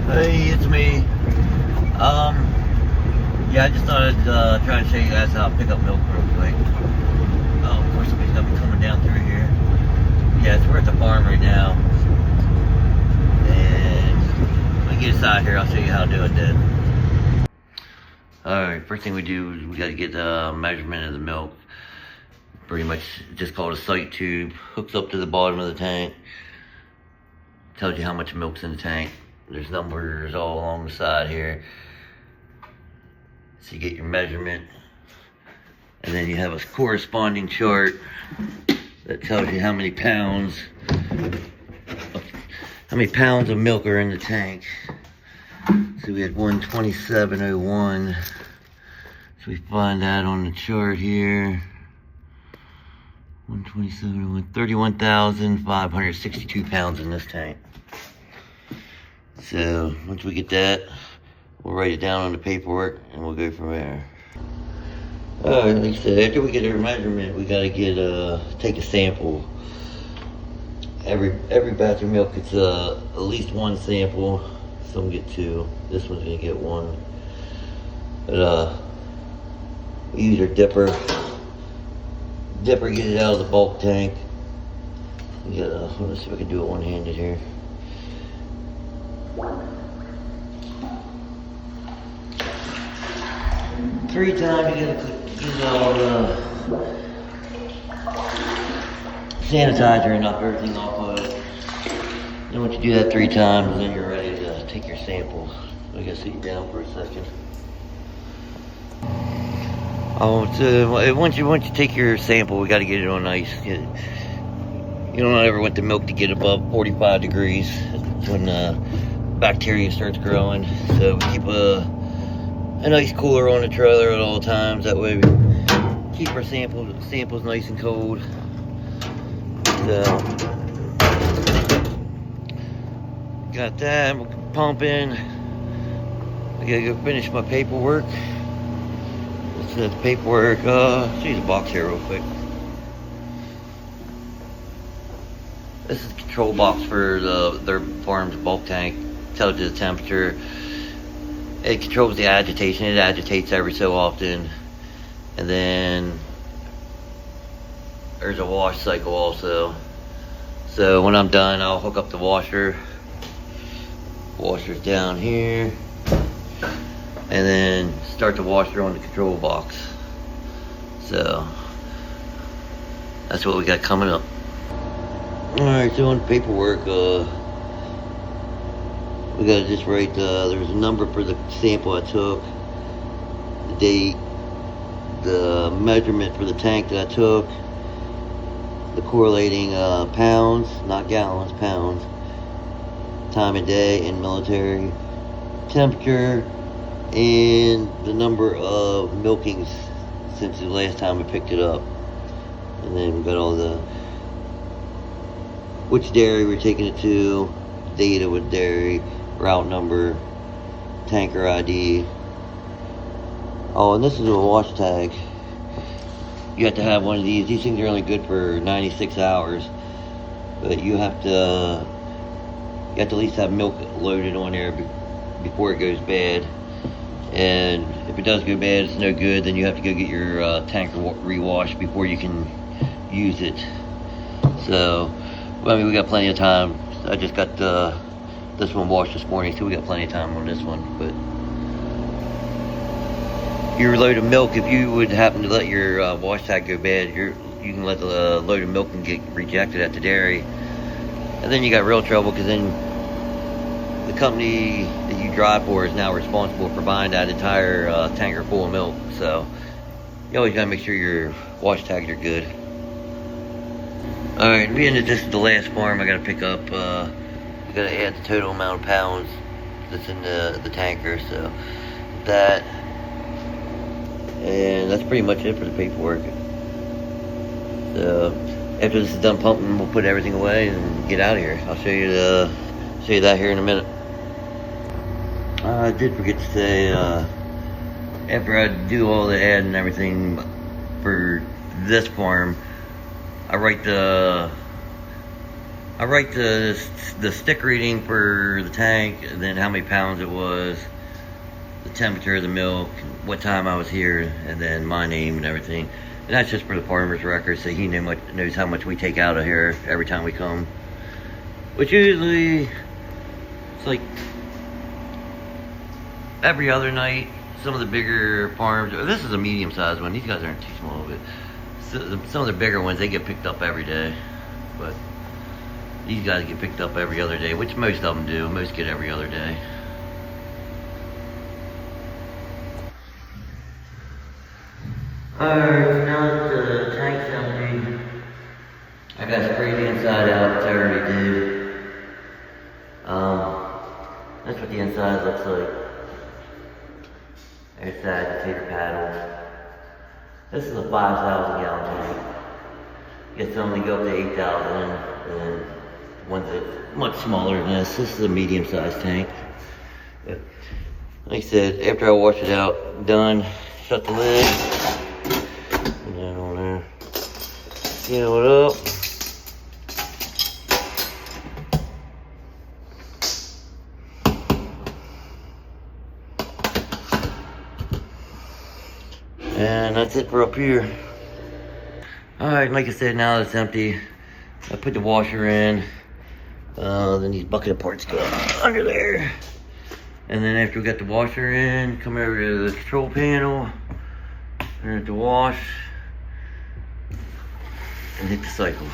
Hey, it's me. Yeah, I just thought I'd try to show you guys how to pick up milk real quick. Of course, somebody's gonna be coming down through here. Yeah, so we're at the farm right now. And when we get inside here, I'll show you how to do it then. Alright, first thing we do is we gotta get the measurement of the milk. Pretty much just called a sight tube. Hooks up to the bottom of the tank. Tells you how much milk's in the tank. There's numbers all along the side here. So you get your measurement. And then you have a corresponding chart that tells you how many pounds of milk are in the tank. So we had 127.01. So we find that on the chart here. 127.01, 31,562 pounds in this tank. So once we get that, we'll write it down on the paperwork and we'll go from there. Alright, like I said, after we get our measurement, we gotta take a sample. Every batch of milk gets at least one sample. Some get two. This one's gonna get one. But we use our dipper. Dipper gets it out of the bulk tank. We got let's see if I can do it one-handed here. Three times you gotta get all the sanitizer and knock everything off of it. Then once you do that 3 times, then you're ready to take your samples. I gotta sit you down for a second. So once you take your sample, we gotta get it on ice. You don't ever want the milk to get above 45 degrees. That's when bacteria starts growing. So we keep an ice cooler on the trailer at all times. That way we keep our samples nice and cold. So got that. We're pumping. I gotta go finish my paperwork. This is the paperwork. See the box here real quick. This is the control box for their farm's bulk tank. Tells you the temperature. It controls the agitation. It agitates every so often. And then there's a wash cycle also. So when I'm done, I'll hook up the washer. Washer's down here. And then start the washer on the control box. So that's what we got coming up. Alright, so on the paperwork, we gotta just write, there's a number for the sample I took, the date, the measurement for the tank that I took, the correlating pounds, not gallons, pounds, time of day in military, temperature, and the number of milkings since the last time we picked it up. And then we got all the, which dairy we're taking it to, data with dairy, route number, tanker ID. Oh, and this is a wash tag. You have to have one of these. These things are only good for 96 hours, but you have to at least have milk loaded on there before it goes bad. And if it does go bad, it's no good. Then you have to go get your tanker rewashed before you can use it. So, I mean, we got plenty of time. I just got this one washed this morning, so we got plenty of time on this one. But your load of milk, if you would happen to let your wash tag go bad, you can let the load of milk and get rejected at the dairy, and then you got real trouble, because then the company that you drive for is now responsible for buying that entire tanker full of milk. So you always gotta make sure your wash tags are good. Alright, being that this is the last farm I gotta pick up, I gotta add the total amount of pounds that's in the tanker. So that, and that's pretty much it for the paperwork. So after this is done pumping, we'll put everything away and get out of here. I'll show you that here in a minute. I did forget to say, after I do all the ad and everything for this farm, I write the I write the stick reading for the tank, and then how many pounds it was, the temperature of the milk, what time I was here, and then my name and everything. And that's just for the farmer's record, so he knows how much we take out of here every time we come. Which usually, it's like every other night. Some of the bigger farms, this is a medium-sized one, these guys aren't too small, but some of the bigger ones, they get picked up every day. But these guys get picked up every other day, which most of them do. Most get every other day. Alright, now that the tank's empty, I got sprayed the inside out, which I already did. That's what the inside looks like. There's the agitator paddles. This is a 5,000 gallon tank. Gets only go up to 8,000, and one's that's much smaller than this. This is a medium-sized tank. But like I said, after I wash it out, done, shut the lid. Put that on there. Seal it up. And that's it for up here. Alright, like I said, now that it's empty, I put the washer in. Then these bucket of parts go under there. And then after we got the washer in, come over to the control panel, turn it to wash, and hit the cycle.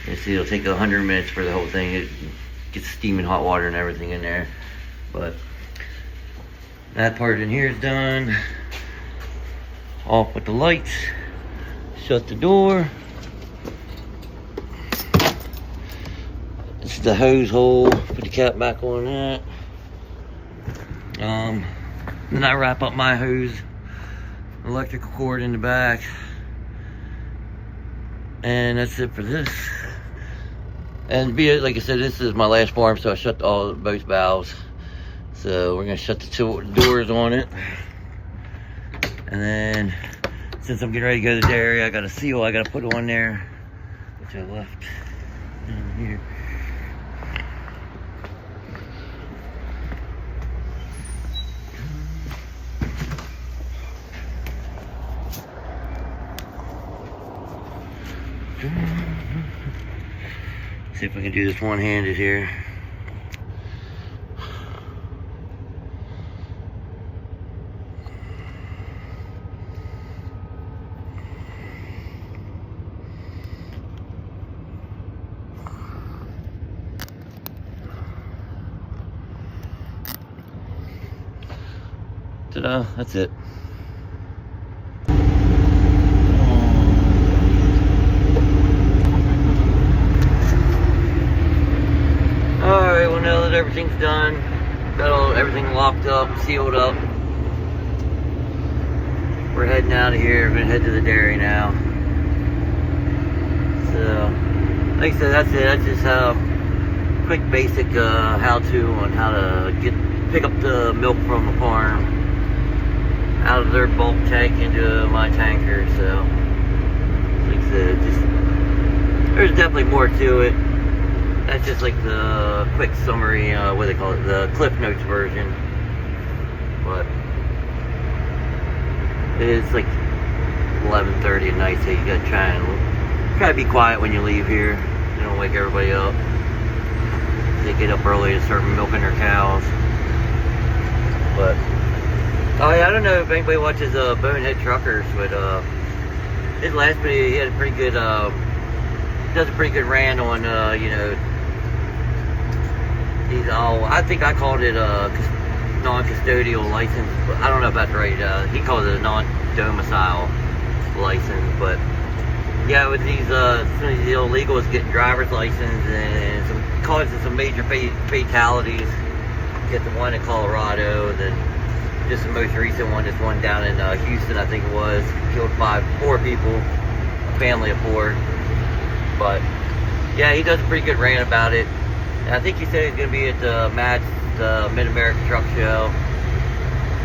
You see, it'll take 100 minutes for the whole thing. It gets steaming hot water and everything in there. But that part in here is done. Off with the lights. Shut the door. This is the hose hole. Put the cap back on that. Then I wrap up my hose, electrical cord in the back, and that's it for this. And like I said, this is my last farm, so I shut both valves. So we're gonna shut the two doors on it, and then since I'm getting ready to go to the dairy, I got a seal I gotta put on there, which I left down here. See if we can do this one-handed here. Ta-da, that's it. Alright, well now that everything's done, got everything locked up, sealed up, we're heading out of here. We're gonna head to the dairy now. So, like I said, that's it. That's just a quick basic how-to on how to pick up the milk from the farm out of their bulk tank into my tanker. So, like I said, there's definitely more to it. That's just like the quick summary, what they call it, the Cliff Notes version. But it's like 11:30 at night, so you gotta try to be quiet when you leave here. You don't wake everybody up. They get up early to start milking their cows. But oh yeah, I don't know if anybody watches Bonehead Truckers, but his last video, he had a pretty good does a pretty good rant on you know, these all, I think I called it non-custodial license, but I don't know about the right, he calls it a non-domicile license. But yeah, with these some of these illegals getting driver's license and causing some major fatalities. Get the one in Colorado, then just the most recent one, this one down in Houston, I think it was, killed four people, a family of four. But yeah, he does a pretty good rant about it. And I think he said he's going to be at the Mid-America Truck Show.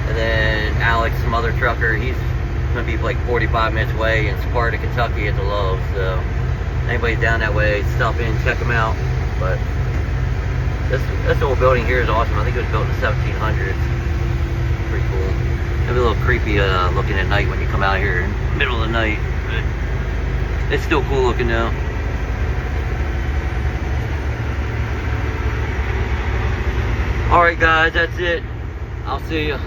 And then Alex, some other trucker, he's going to be like 45 minutes away in Sparta, Kentucky at the Lowe's. So anybody's down that way, stop in, check them out. But this old building here is awesome. I think it was built in the 1700s. Pretty cool. Maybe a little creepy looking at night when you come out here in the middle of the night. But it's still cool looking though. Alright guys, that's it. I'll see you.